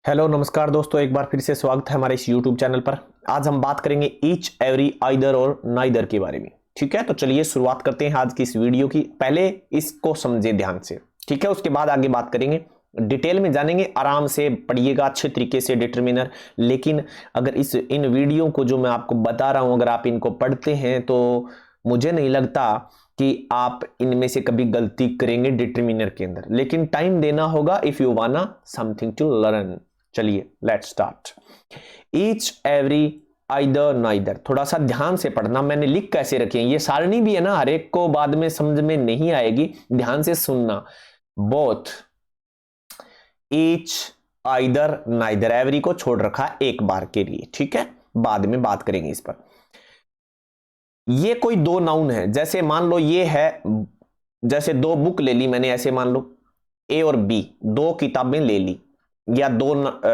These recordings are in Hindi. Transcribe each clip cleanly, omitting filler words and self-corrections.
हेलो नमस्कार दोस्तों, एक बार फिर से स्वागत है हमारे इस यूट्यूब चैनल पर। आज हम बात करेंगे ईच एवरी आइदर और नाइदर के बारे में। ठीक है, तो चलिए शुरुआत करते हैं आज की इस वीडियो की। पहले इसको समझे ध्यान से, ठीक है, उसके बाद आगे बात करेंगे, डिटेल में जानेंगे। आराम से पढ़िएगा अच्छे तरीके से डिटरमिनर। लेकिन अगर इन वीडियो को जो मैं आपको बता रहा हूं, अगर आप इनको पढ़ते हैं तो मुझे नहीं लगता कि आप इनमें से कभी गलती करेंगे डिटरमिनर के अंदर। लेकिन टाइम देना होगा if you wanna something to learn. चलिए let's start. Each every either neither, थोड़ा सा ध्यान से पढ़ना। मैंने लिख कैसे रखे हैं, ये सारणी भी है ना, हर एक को बाद में समझ में नहीं आएगी, ध्यान से सुनना। Both, each, either, neither, every को छोड़ रखा एक बार के लिए, ठीक है, बाद में बात करेंगे इस पर। ये कोई दो नाउन है, जैसे मान लो ये है, जैसे दो बुक ले ली मैंने, ऐसे मान लो ए और बी, दो किताबें ले ली, या दो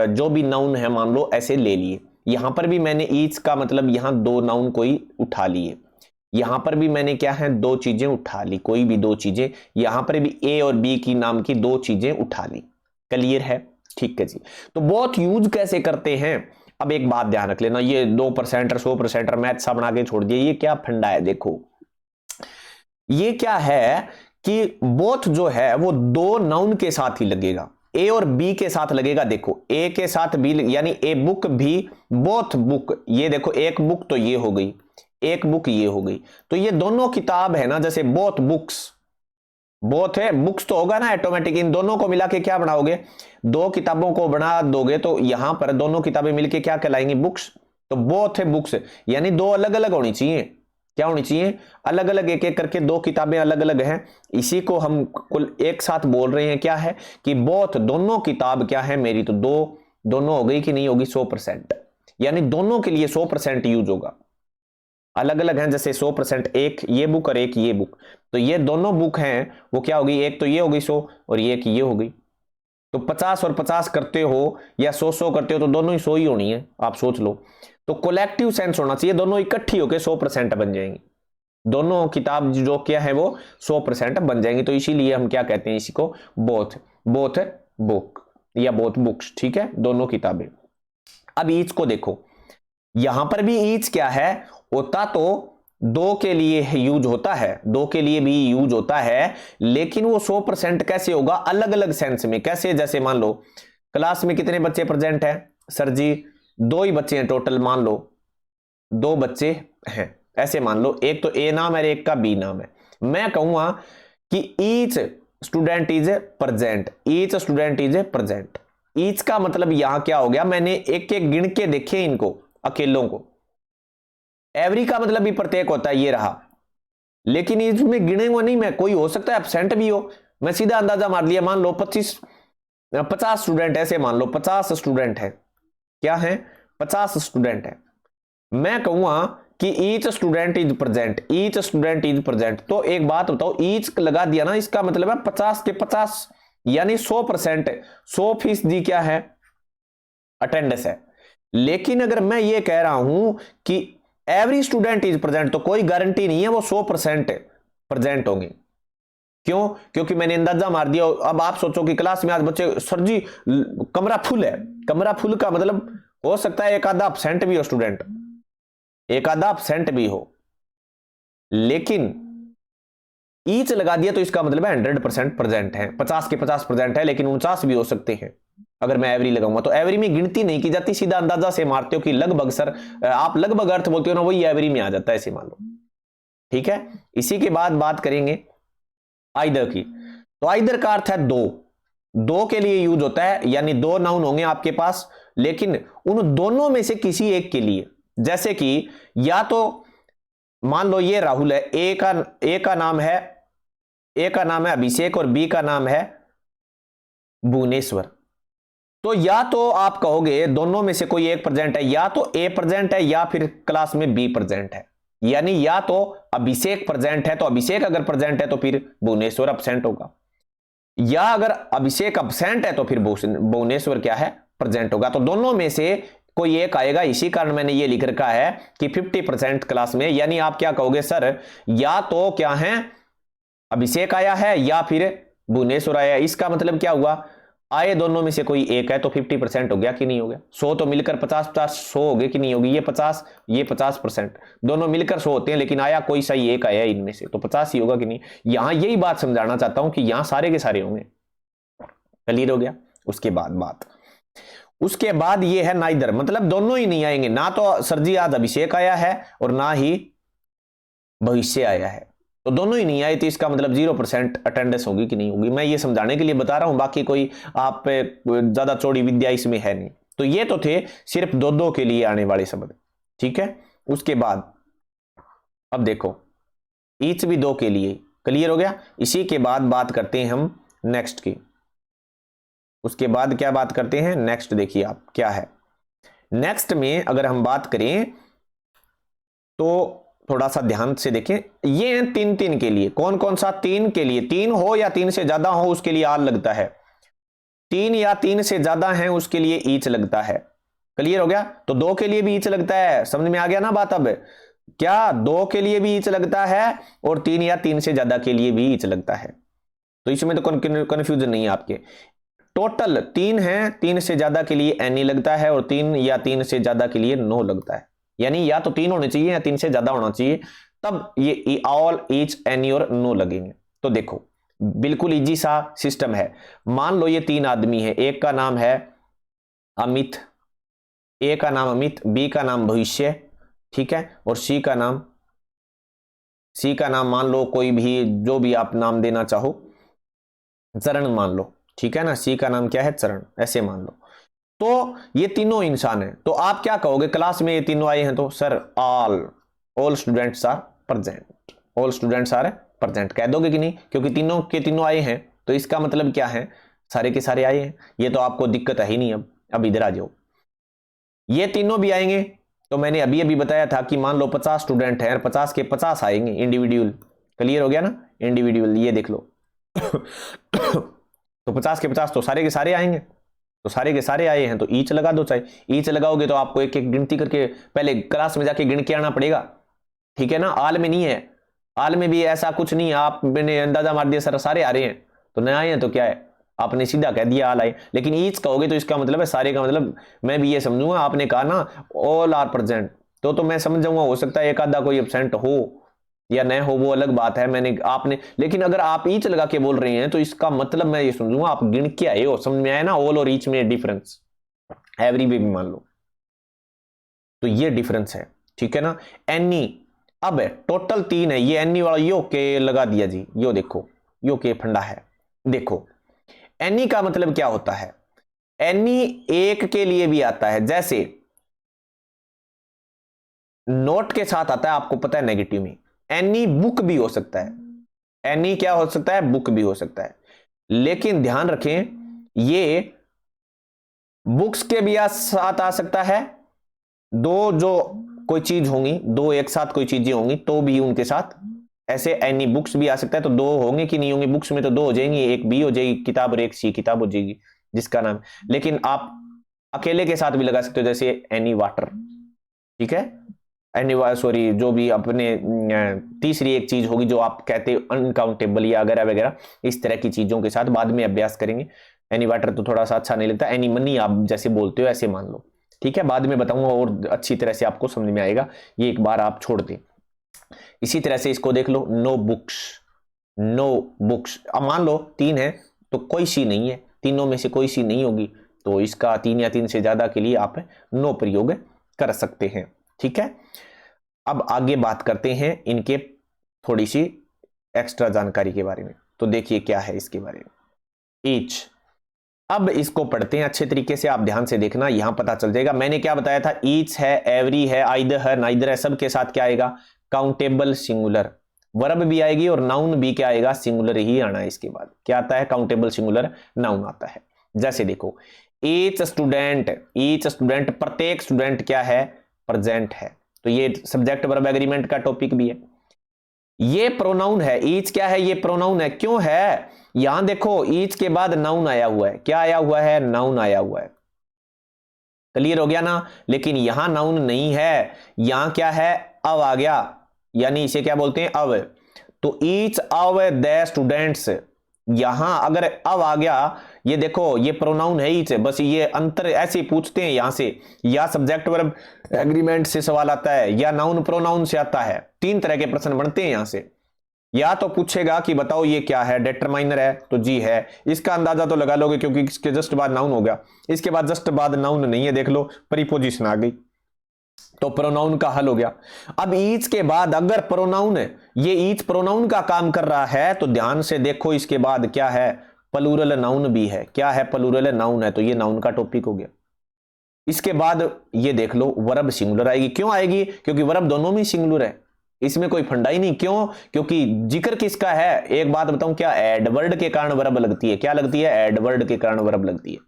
जो भी नाउन है मान लो ऐसे ले लिए। यहां पर भी मैंने ईच का मतलब यहां दो नाउन कोई उठा लिए, यहां पर भी मैंने क्या है दो चीजें उठा ली, कोई भी दो चीजें, यहां पर भी ए और बी की नाम की दो चीजें उठा ली। क्लियर है? ठीक है जी। तो बहुत यूज कैसे करते हैं, अब एक बात ध्यान रख लेना, ये 2% और 100% मैथ सा बना के छोड़ दिए, ये क्या फंडा है। देखो ये क्या है कि बोथ जो है वो दो नाउन के साथ ही लगेगा, ए और बी के साथ लगेगा। देखो ए के साथ बी, यानी ए बुक भी, बोथ बुक, ये देखो एक बुक तो ये हो गई, एक बुक ये हो गई, तो ये दोनों किताब है ना, जैसे बोथ बुक्स, बोथ है बुक्स तो होगा ना ऑटोमेटिक, इन दोनों को मिला के क्या बनाओगे, दो किताबों को बना दोगे तो यहां पर दोनों किताबें मिलके क्या कहलाएंगी, बुक्स। तो बोथ है बुक्स, यानी दो अलग अलग होनी चाहिए, क्या होनी चाहिए, अलग अलग, एक एक करके दो किताबें अलग अलग हैं। इसी को हम कुल एक साथ बोल रहे हैं, क्या है कि बोथ, दोनों किताब क्या है मेरी, तो दो, दोनों हो गई कि नहीं होगी, 100%, यानी दोनों के लिए 100% यूज होगा। अलग अलग हैं, जैसे 100% एक ये बुक और एक ये बुक, तो ये दोनों बुक हैं वो क्या होगी, एक तो ये होगी 100 और ये एक ये हो गई। तो 50 और 50 करते हो या 100 करते हो तो दोनों ही 100 ही होनी है, आप सोच लो। तो कोलेक्टिव सेंस होना चाहिए, दोनों इकट्ठी होकर 100% बन जाएंगी, दोनों किताब जो क्या है वो 100% बन जाएंगी। तो इसीलिए हम क्या कहते हैं इसी को, बोथ, बोथ बुक या बोथ बुक्स, ठीक है, दोनों किताबें। अब ईच को देखो, यहां पर भी ईच क्या है, होता तो दो के लिए यूज होता है, दो के लिए भी यूज होता है, लेकिन वो 100% कैसे होगा, अलग अलग सेंस में। कैसे, जैसे मान लो क्लास में कितने बच्चे प्रेजेंट हैं, सर जी दो ही बच्चे हैं टोटल, मान लो दो बच्चे हैं, ऐसे मान लो, एक तो ए नाम है एक का बी नाम है। मैं कहूंगा कि each student is present, each student is present. Each का मतलब यहां क्या हो गया, मैंने एक एक गिन के देखे इनको अकेलों को। एवरी का मतलब भी प्रत्येक होता है, ये रहा, लेकिन इसमें गिनेंगे नहीं मैं, कोई हो सकता है एब्सेंट भी हो। मैं सीधा अंदाजा मार लिया, मान लो 50 स्टूडेंट, ऐसे मान लो 50 स्टूडेंट है, क्या है, 50 स्टूडेंट है। मैं कहूंगा कि each student is present, each student is present. तो एक बात बताओ, ईच लगा दिया ना, इसका मतलब है 50 के 50, यानी 100%, 100% क्या है, अटेंडेंस है। लेकिन अगर मैं ये कह रहा हूं कि एवरी स्टूडेंट इज प्रेजेंट, तो कोई गारंटी नहीं है वो 100% प्रेजेंट होंगे। क्यों? क्योंकि मैंने अंदाजा मार दिया। अब आप सोचो कि क्लास में आज बच्चे, सर जी कमरा फुल है, कमरा फुल का मतलब हो सकता है एक आधा अपसेंट भी हो स्टूडेंट, एक आधा अपसेंट भी हो, लेकिन ईच लगा दिया तो इसका मतलब है 100% प्रेजेंट है। 50 के 50 प्रेजेंट है, लेकिन 49 भी हो सकते हैं अगर मैं एवरी लगाऊंगा। तो एवरी में गिनती नहीं की जाती, सीधा अंदाजा से मारते हो कि लगभग, सर आप लगभग अर्थ बोलते हो ना, वही एवरी में आ जाता है, ऐसे मान लो, ठीक है। इसी के बाद बात करेंगे आइदर की। तो आइदर का अर्थ है दो, दो के लिए यूज होता है, यानी दो नाउन होंगे आपके पास, लेकिन उन दोनों में से किसी एक के लिए। जैसे कि या तो मान लो ये राहुल है, ए का नाम है, ए का नाम है अभिषेक और बी का नाम है भुवनेश्वर। तो या तो आप कहोगे दोनों में से कोई एक प्रेजेंट है, या तो ए प्रेजेंट है या फिर क्लास में बी प्रेजेंट है, यानी या तो अभिषेक प्रेजेंट है, तो अभिषेक अगर प्रेजेंट है तो फिर भुवनेश्वर अब्सेंट होगा, या अगर अभिषेक अब्सेंट है तो फिर भुवनेश्वर क्या है, प्रेजेंट होगा। तो दोनों में से कोई एक आएगा, इसी कारण मैंने ये लिख रखा है कि 50% क्लास में, यानी आप क्या कहोगे, सर या तो क्या है अभिषेक आया है या फिर भुवनेश्वर आया है। इसका मतलब क्या हुआ, आए दोनों में से कोई एक है तो 50% हो गया कि नहीं हो गया। 100 तो मिलकर 50-50 100 हो गए कि नहीं होगी, ये 50 ये 50%, दोनों मिलकर 100 होते हैं, लेकिन आया कोई सही एक आया इनमें से तो 50 ही होगा कि नहीं। यहां यही बात समझाना चाहता हूं कि यहां सारे के सारे होंगे। क्लियर हो गया। उसके बाद ये है नाइदर, मतलब दोनों ही नहीं आएंगे, ना तो सर जी आज अभिषेक आया है और ना ही भविष्य आया है, तो दोनों ही नहीं आए, तो इसका मतलब 0% अटेंडेंस होगी कि नहीं होगी। मैं ये समझाने के लिए बता रहा हूं, बाकी कोई आप ज्यादा चौड़ी विद्या इसमें है नहीं। तो ये तो थे सिर्फ दो दो के लिए आने वाले शब्द, ठीक है। उसके बाद अब देखो ईच भी दो के लिए, क्लियर हो गया। इसी के बाद बात करते हैं हम नेक्स्ट की। उसके बाद क्या बात करते हैं नेक्स्ट, देखिए आप क्या है नेक्स्ट में। अगर हम बात करें तो थोड़ा सा ध्यान से देखें, ये हैं 3-3 के लिए। कौन कौन सा? 3 के लिए, 3 हो या 3 से ज्यादा हो उसके लिए आल लगता है, 3 या 3 से ज्यादा हैं उसके लिए ईच लगता है। क्लियर हो गया। तो 2 के लिए भी ईच लगता है, समझ में आ गया ना बात। अब क्या 2 के लिए भी ईच लगता है और 3 या 3 से ज्यादा के लिए भी ईच लगता है, तो इसमें तो कंफ्यूजन नहीं है आपके। टोटल 3 है, 3 से ज्यादा के लिए एनी लगता है और 3 या 3 से ज्यादा के लिए नो लगता है। यानी या तो 3 होने चाहिए या 3 से ज्यादा होना चाहिए, तब ये ऑल, ईच, एनी और नो लगेंगे। तो देखो बिल्कुल इजी सा सिस्टम है। मान लो ये 3 आदमी है, एक का नाम है अमित, ए का नाम अमित, बी का नाम भविष्य, ठीक है, और सी का नाम मान लो कोई भी, जो भी आप नाम देना चाहो, चरण मान लो, ठीक है ना। सी का नाम क्या है? चरण, ऐसे मान लो। तो ये तीनों इंसान हैं, तो आप क्या कहोगे? क्लास में ये तीनों आए हैं तो sir all students are present, all students are present कह दोगे कि नहीं? क्योंकि तीनों के तीनों आए हैं, तो इसका मतलब क्या है? सारे के सारे आए हैं। ये तो आपको दिक्कत है ही नहीं। अब इधर आ जाओ, ये तीनों भी आएंगे। तो मैंने अभी अभी बताया था कि मान लो 50 स्टूडेंट हैं, 50 के 50 आएंगे इंडिविजुअल। क्लियर हो गया ना? इंडिविजुअल, ये देख लो। तो 50 के 50 तो सारे के सारे आएंगे, तो सारे के सारे आए हैं तो ईच लगा दो। चाहे ईच लगाओगे तो आपको एक एक गिनती करके पहले क्लास में जाके गिन के आना पड़ेगा, ठीक है ना। आल में नहीं है, आल में भी ऐसा कुछ नहीं है, आपने अंदाजा मार दिया सर सारे आ रहे हैं तो नहीं आए हैं तो क्या है, आपने सीधा कह दिया आल आए। लेकिन ईच कहोगे तो इसका मतलब है सारे का, मतलब मैं भी ये समझूंगा। आपने कहा ना ऑल आर प्रेजेंट, तो मैं समझ जाऊंगा, हो सकता है एक आधा कोई एब्सेंट हो या न हो, वो अलग बात है। मैंने आपने, लेकिन अगर आप ईच लगा के बोल रहे हैं तो इसका मतलब मैं ये समझूंगा आप गिन के आए हो। समझ में आया ना? ऑल और ईच में डिफरेंस, एवरी भी मान लो, तो ये डिफरेंस है, ठीक है ना। एनी, अब टोटल 3 है, ये एनी वाला यो के लगा दिया जी, यो देखो यो के फंडा है। देखो एनी का मतलब क्या होता है? एनी एक के लिए भी आता है, जैसे नोट के साथ आता है, आपको पता है नेगेटिव में। एनी बुक भी हो सकता है, एनी क्या हो सकता है? बुक भी हो सकता है। लेकिन ध्यान रखें ये बुक्स के भी साथ आ सकता है, दो जो कोई चीज होंगी, दो एक साथ कोई चीजें होंगी तो भी उनके साथ ऐसे एनी बुक्स भी आ सकता है। तो दो होंगे कि नहीं होंगे? बुक्स में तो दो हो जाएंगी, एक बी हो जाएगी किताब और एक सी किताब हो जाएगी जिसका नाम। लेकिन आप अकेले के साथ भी लगा सकते हो, जैसे एनी वाटर, ठीक है, एनी सॉरी, जो भी अपने तीसरी एक चीज होगी जो आप कहते हो अनकाउंटेबल या वगैरह वगैरह, इस तरह की चीजों के साथ बाद में अभ्यास करेंगे। एनी वाटर तो थोड़ा सा अच्छा नहीं लगता, एनी मनी आप जैसे बोलते हो ऐसे मान लो, ठीक है। बाद में बताऊंगा और अच्छी तरह से आपको समझ में आएगा, ये एक बार आप छोड़ दें। इसी तरह से इसको देख लो, नो बुक्स, नो बुक्स। अब मान लो 3 है तो कोई सी नहीं है, तीनों में से कोई सी नहीं होगी, तो इसका 3 या 3 से ज्यादा के लिए आप नो प्रयोग कर सकते हैं, ठीक है। अब आगे बात करते हैं इनके थोड़ी सी एक्स्ट्रा जानकारी के बारे में। तो देखिए क्या है इसके बारे में, ईच। अब इसको पढ़ते हैं अच्छे तरीके से, आप ध्यान से देखना, यहां पता चल जाएगा। मैंने क्या बताया था? ईच है, एवरी है, आइदर है, नाइदर है, सब के साथ क्या आएगा? Countable singular. वर्ब भी आएगी और नाउन भी क्या आएगा? सिंगुलर ही आना है। इसके बाद क्या आता है? काउंटेबल सिंगुलर नाउन आता है। जैसे देखो ईच स्टूडेंट, ईच स्टूडेंट, प्रत्येक स्टूडेंट क्या है? प्रेजेंट है। तो ये सब्जेक्ट वर्ब एग्रीमेंट का टॉपिक भी है। ये प्रोनाउन है, ईच क्या है? ये प्रोनाउन है। क्यों है? यहां देखो ईच के बाद नाउन आया हुआ है। क्या आया हुआ है? नाउन आया हुआ है। क्लियर हो गया ना? लेकिन यहां नाउन नहीं है, यहां क्या है? अब आ गया, यानी इसे क्या बोलते हैं? अब। तो ईच ऑफ द स्टूडेंट्स, यहां अगर अब आ गया, ये देखो ये प्रोनाउन है ईच, बस ये अंतर ऐसे पूछते हैं यहां से, या सब्जेक्ट वर्ब एग्रीमेंट से सवाल आता है या नाउन प्रोनाउन से आता है। 3 तरह के प्रश्न बनते हैं यहां से। या तो पूछेगा कि बताओ ये क्या है, डिटरमाइनर है तो जी है, इसका अंदाजा तो लगा लोगे क्योंकि इसके जस्ट बाद नाउन हो गया, इसके बाद जस्ट बाद नाउन नहीं है, देख लो प्रीपोजिशन आ गई, तो प्रोनाउन का हल हो गया। अब ईच के बाद अगर प्रोनाउन, ये ईच प्रोनाउन का काम कर रहा है तो ध्यान से देखो इसके बाद क्या है, प्लूरल नाउन भी है। क्या है, प्लूरल नाउन है, तो ये नाउन का टॉपिक हो गया। इसके बाद ये देख लो वर्ब सिंगुलर आएगी। क्यों आएगी, क्योंकि वर्ब दोनों में सिंगुलर है, इसमें कोई फंडा ही नहीं। क्यों, क्योंकि जिक्र किसका है, एक बात बताऊं, क्या एडवर्ड के कारण वर्ब लगती है। क्या लगती है, एडवर्ड के कारण वर्ब लगती है।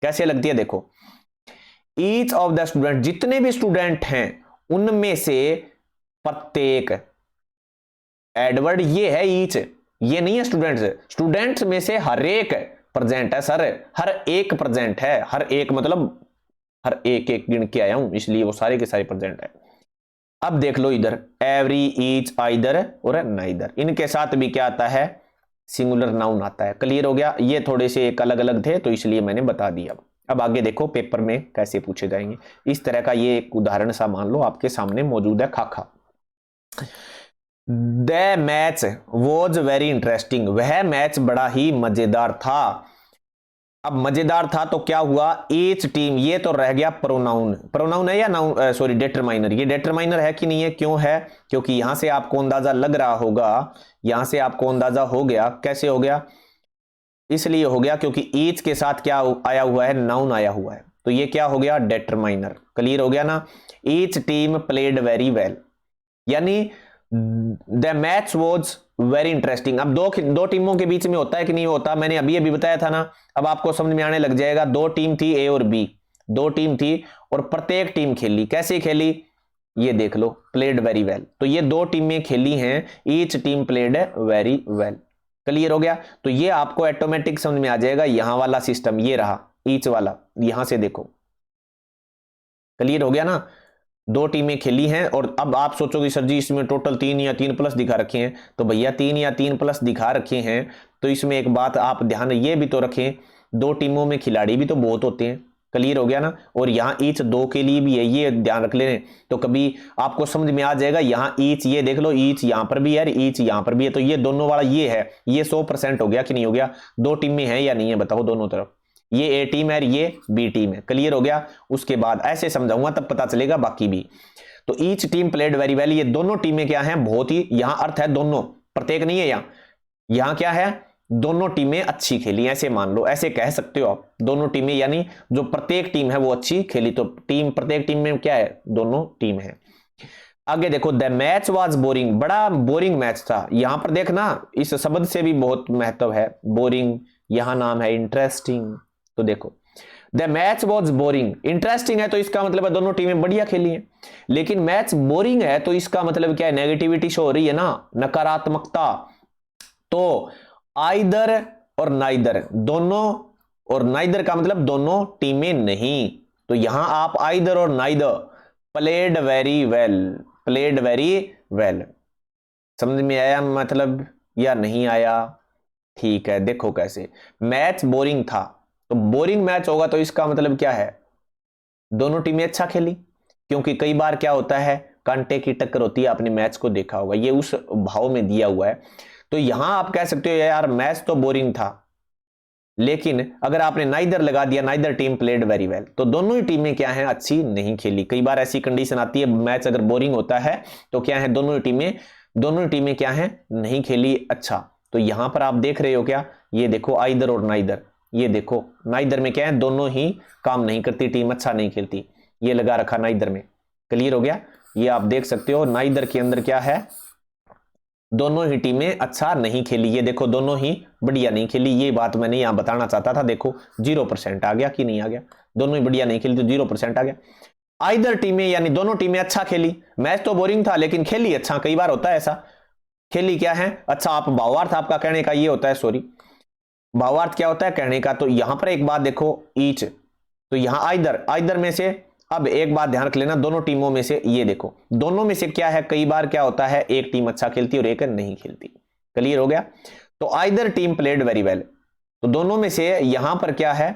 कैसे लगती है, देखो, ईच ऑफ द स्टूडेंट, जितने भी स्टूडेंट हैं उनमें से प्रत्येक, एडवर्ड ये है ईच, ये नहीं है स्टूडेंट्स, स्टूडेंट्स में से हर एक प्रेजेंट है सर, हर एक प्रेजेंट है, हर एक मतलब हर एक एक गिन के आया हूं, इसलिए वो सारे के सारे प्रेजेंट है। अब देख लो इधर एवरी, ईच, आइदर और नाइदर, इनके साथ भी क्या आता है, सिंगुलर नाउन आता है। क्लियर हो गया, ये थोड़े से एक अलग अलग थे तो इसलिए मैंने बता दिया। अब आगे देखो पेपर में कैसे पूछे जाएंगे। इस तरह का ये एक उदाहरण सा मान लो आपके सामने मौजूद है, खाखा। The match was very interesting, वह मैच बड़ा ही मजेदार था। अब मजेदार था तो क्या हुआ, ईच टीम, ये तो रह गया प्रोनाउन, प्रोनाउन है या नाउन, सॉरी डिटरमाइनर, ये डिटरमाइनर है कि नहीं है, क्यों है, क्योंकि यहां से आपको अंदाजा लग रहा होगा, यहां से आपको अंदाजा हो गया। कैसे हो गया, इसलिए हो गया क्योंकि ईच के साथ क्या आया हुआ है, नाउन आया हुआ है, तो ये क्या हो गया, डिटरमाइनर। क्लियर हो गया ना। Each team played very well, यानी the match was very interesting. अब दो टीमों के बीच में होता है कि नहीं होता, मैंने अभी अभी बताया था ना, अब आपको समझ में आने लग जाएगा। 2 टीम थी, ए और बी, 2 टीम थी और प्रत्येक टीम खेली। कैसे खेली, ये देख लो, प्लेड वेरी वेल, तो ये 2 टीमें खेली हैं, each team played very well. Clear हो गया, तो ये आपको ऑटोमेटिक समझ में आ जाएगा। यहां वाला सिस्टम ये रहा, ईच वाला, यहां से देखो। क्लियर हो गया ना, 2 टीमें खेली हैं और अब आप सोचोगे सर जी इसमें टोटल 3 या 3 प्लस दिखा रखे हैं, तो भैया 3 या 3 प्लस दिखा रखे हैं तो इसमें एक बात आप ध्यान ये भी तो रखें, 2 टीमों में खिलाड़ी भी तो बहुत होते हैं। क्लियर हो गया ना, और यहां ईच 2 के लिए भी है, ये ध्यान रख लें, तो कभी आपको समझ में आ जाएगा। यहां ईच, ये देख लो, ईच यहां पर भी है, ईच यहां पर भी है, तो ये दोनों वाला ये है, ये 100% हो गया कि नहीं हो गया। 2 टीमें हैं या नहीं है, बताओ दोनों तरफ, ये ए टीम है, ये बी टीम है। क्लियर हो गया, उसके बाद ऐसे समझाऊंगा तब पता चलेगा बाकी भी। तो each team played very well, ये दोनों टीमें क्या हैं, बहुत ही, यहां अर्थ है दोनों, प्रत्येक नहीं है। यहां क्या है, दोनों टीमें अच्छी खेली, ऐसे मान लो, ऐसे कह सकते हो आप, दोनों टीमें, यानी जो प्रत्येक टीम है वो अच्छी खेली, तो टीम, प्रत्येक टीम में क्या है, दोनों टीम है। आगे देखो, द मैच वॉज बोरिंग, बड़ा बोरिंग मैच था। यहां पर देखना, इस शब्द से भी बहुत महत्व है, बोरिंग, यहां नाम है इंटरेस्टिंग, तो देखो the match was boring, interesting है तो इसका मतलब है दोनों टीमें बढ़िया खेली हैं, लेकिन मैच बोरिंग है तो इसका मतलब क्या है, नेगेटिविटी शो हो रही है ना, नकारात्मकता। तो आइदर और नाइदर, दोनों, और नाइदर का मतलब दोनों टीमें नहीं, तो यहां आप आइदर और neither, played very well, played very well. समझ में आया मतलब या नहीं आया, ठीक है। देखो कैसे, मैच बोरिंग था, तो बोरिंग मैच होगा तो इसका मतलब क्या है, दोनों टीमें अच्छा खेली, क्योंकि कई बार क्या होता है, कांटे की टक्कर होती है, आपने मैच को देखा होगा, ये उस भाव में दिया हुआ है। तो यहां आप कह सकते हो यार मैच तो बोरिंग था, लेकिन अगर आपने नाइदर लगा दिया, neither team played very well, तो दोनों ही टीमें क्या हैं, अच्छी नहीं खेली। कई बार ऐसी कंडीशन आती है, मैच अगर बोरिंग होता है तो क्या है, दोनों ही टीमें क्या हैं, नहीं खेली अच्छा। तो यहां पर आप देख रहे हो क्या, ये देखो आइदर और नाइदर, ये देखो नाइदर में क्या है, दोनों ही काम नहीं करती, टीम अच्छा नहीं खेलती, ये लगा रखा नाइदर में। क्लियर हो गया, ये आप देख सकते हो नाइदर के अंदर क्या है, दोनों ही टीमें अच्छा नहीं खेली, ये देखो दोनों ही बढ़िया नहीं खेली, ये बात मैंने यहां बताना चाहता था। देखो 0% आ गया कि नहीं आ गया, दोनों ही बढ़िया नहीं खेली तो 0% आ गया। आइदर टीमें यानी दोनों टीमें अच्छा खेली, मैच तो बोरिंग था लेकिन खेली अच्छा, कई बार होता है ऐसा, खेली क्या है अच्छा। आप भावार्थ आपका कहने का ये होता है, सॉरी भावार्थ क्या होता है कहने का, तो यहां पर एक बात देखो ईच, तो यहां आइदर, आइदर में से, अब एक बात ध्यान रख लेना, दोनों टीमों में से, ये देखो दोनों में से क्या है, कई बार क्या होता है एक टीम अच्छा खेलती और एक नहीं खेलती। क्लियर हो गया, तो either team played very well, तो दोनों में से यहां पर क्या है,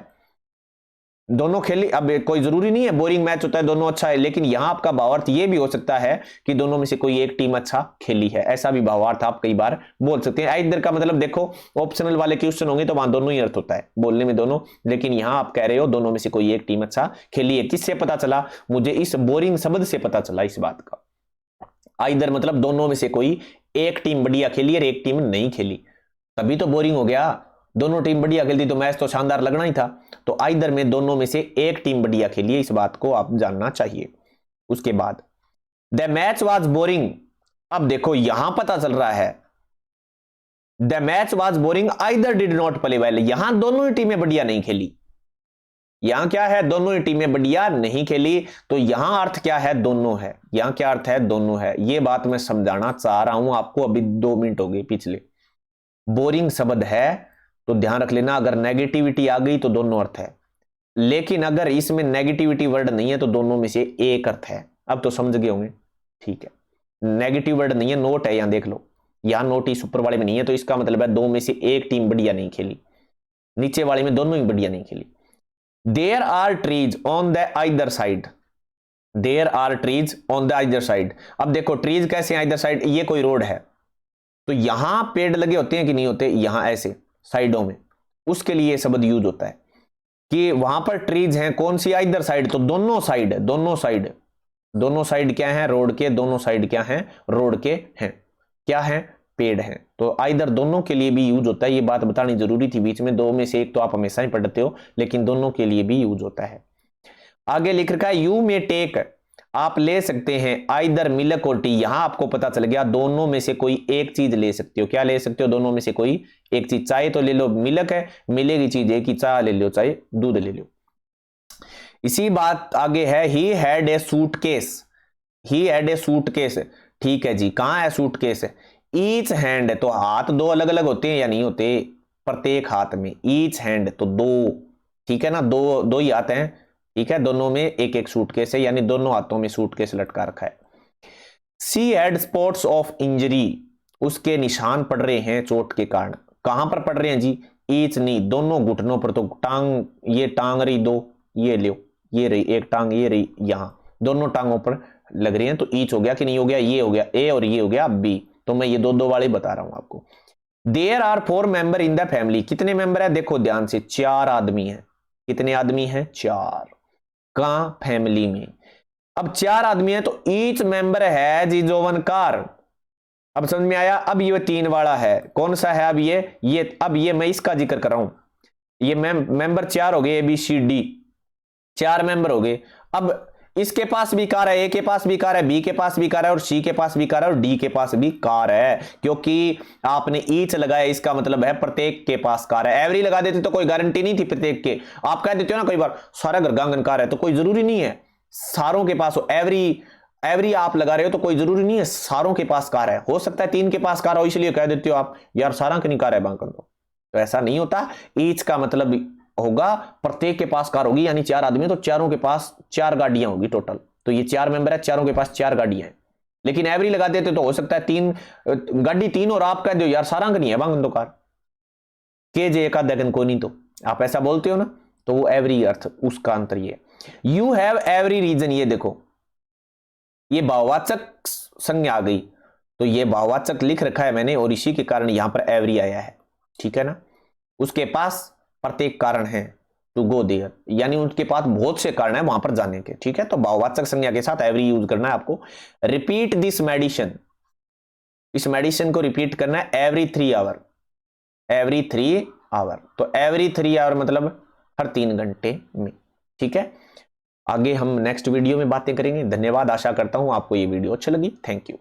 दोनों खेली। अब कोई जरूरी नहीं है बोरिंग मैच होता है दोनों अच्छा है, लेकिन यहां आपका भावार्थ यह भी हो सकता है कि दोनों में से कोई एक टीम अच्छा खेली है, ऐसा भी भावार्थ आप कई बार बोल सकते हैं। इधर का मतलब देखो ऑप्शनल वाले क्वेश्चन होंगे तो वहां दोनों ही अर्थ होता है बोलने में दोनों, लेकिन यहां आप कह रहे हो दोनों में से कोई एक टीम अच्छा खेली है। किससे पता चला? मुझे इस बोरिंग शब्द से पता चला इस बात का। आइदर मतलब दोनों में से कोई एक टीम बढ़िया खेली और एक टीम नहीं खेली, तभी तो बोरिंग हो गया। दोनों टीम बढ़िया खेलती तो मैच तो शानदार लगना ही था। तो आइदर में दोनों में से एक टीम बढ़िया खेली है, इस बात को आप जानना चाहिए। उसके बाद द मैच वाज बोरिंग। अब देखो यहां पता चल रहा है the match was boring either did not play well. यहां दोनों ही टीमें बढ़िया नहीं खेली। यहां क्या है? दोनों ही टीमें बढ़िया नहीं खेली। तो यहां अर्थ क्या है? दोनों है। यहां क्या अर्थ है? दोनों है। यह बात मैं समझाना चाह रहा हूं आपको, अभी 2 मिनट हो गए पिछले। बोरिंग शब्द है तो ध्यान रख लेना, अगर नेगेटिविटी आ गई तो दोनों अर्थ है, लेकिन अगर इसमें नेगेटिविटी वर्ड नहीं है तो दोनों में से एक अर्थ है। अब तो समझ गए होंगे, ठीक है। नेगेटिव वर्ड नहीं है, नोट है, यहां देख लो, यहां नोट इस ऊपर वाले में नहीं है, तो इसका मतलब है दो में से एक टीम बढ़िया नहीं खेली, नीचे वाले में दोनों ही बढ़िया नहीं खेली। There are trees on the either side. There are trees on the either side. अब देखो ट्रीज कैसे आइदर साइड? ये कोई रोड है तो यहां पेड़ लगे होते हैं कि नहीं होते? यहां ऐसे साइडों में, उसके लिए शब्द यूज होता है कि वहां पर ट्रीज हैं। कौन सी? आइदर साइड, तो दोनों साइड। दोनों साइड, दोनों साइड क्या है? रोड के। दोनों साइड क्या है? रोड के हैं। क्या है? पेड़ हैं। तो आइदर दोनों के लिए भी यूज होता है, ये बात बतानी जरूरी थी बीच में। दो में से एक तो आप हमेशा ही पढ़ते हो, लेकिन दोनों के लिए भी यूज होता है। आगे लिख रखा है यू मे टेक। आप ले सकते हैं आइदर मिल्क और टी। यहां आपको पता चल गया दोनों में से कोई एक चीज ले सकते हो। क्या ले सकते हो? दोनों में से कोई एक चीज। चाहे तो ले लो, मिल्क है, मिलेगी चीज है कि चाय ले लो, चाहे दूध ले लो। इसी बात आगे है he had a suitcase. He had a suitcase, ठीक है जी। कहां है सूटकेस? ईच हैंड है तो हाथ दो अलग अलग होते हैं या नहीं होते? प्रत्येक हाथ में। ईच हैंड तो दो, ठीक है ना, दो दो ही हाथ हैं, ठीक है। दोनों में एक एक सूटकेस है, यानी दोनों हाथों में सूटकेस लटका रखा है। She had spots of injury. उसके निशान पड़ रहे हैं चोट के कारण। कहां पर पड़ रहे हैं जी? ईच नी, दोनों घुटनों पर। तो टांग, ये टांग रही दो, ये लो, ये रही एक टांग, ये रही, यहां दोनों टांगों पर लग रही हैं। तो ईच हो गया कि नहीं हो गया? ये हो गया ए और ये हो गया बी। तो मैं ये दो दो वाले बता रहा हूं आपको। There are 4 member in the family. कितने मेंबर है? देखो ध्यान से, 4 आदमी हैं। कितने आदमी हैं? 4। कहां? फैमिली में। अब 4 आदमी है तो ईच मेंबर है जी जोवन कार। अब समझ में आया? अब ये 3 वाला है, कौन सा है? अब ये अब ये मैं इसका जिक्र कर रहा हूं। ये मेंबर 4 हो गए, A B C D, 4 member हो गए। अब इसके पास भी कार है, ए के पास भी कार है, बी के पास भी कार है, और सी के पास भी कार है, और डी के पास भी कार है। क्योंकि आपने ईच लगाया, इसका मतलब है प्रत्येक के पास कार है। एवरी लगा देते तो कोई गारंटी नहीं थी प्रत्येक के। आप कह देते हो ना कई बार सारा घर गांगन कार है, तो कोई जरूरी नहीं है सारों के पास हो। एवरी आप लगा रहे हो तो कोई जरूरी नहीं है सारों के पास कार है। हो सकता है 3 के पास कार हो, इसलिए कह देते हो आप यार सारा की नहीं कार है बांकन। तो ऐसा नहीं होता। ईच का मतलब होगा प्रत्येक के पास कार होगी, यानी 4 आदमी तो चारों के पास 4 गाड़ियां होगी टोटल। तो ये 4 मेंबर है, चारों के पास 4 गाड़ियां हैं। लेकिन एवरी लगा देते तो हो सकता है 3 गाड़ी 3 और आप कह दो यार सारा नहीं है बांगन तो कार के जे का दगन को नहीं, तो आप ऐसा बोलते हो ना, तो वो एवरी अर्थ उसका अंतर ये। You have every reason. ये देखो ये भाववाचक संज्ञा आ गई, तो ये भाववाचक लिख रखा है मैंने और इसी के कारण यहां पर एवरी आया है, ठीक है ना। उसके पास प्रत्येक कारण है टू गो देयर, यानी उनके पास बहुत से कारण है वहां पर जाने के, ठीक है। तो भाववाचक संज्ञा के साथ एवरी यूज करना है आपको। Repeat this medicine. इस मेडिसिन को रिपीट करना है एवरी 3 आवर। एवरी 3 आवर, तो एवरी 3 आवर मतलब हर 3 घंटे में, ठीक है। आगे हम नेक्स्ट वीडियो में बातें करेंगे। धन्यवाद। आशा करता हूं आपको ये वीडियो अच्छी लगी। Thank you.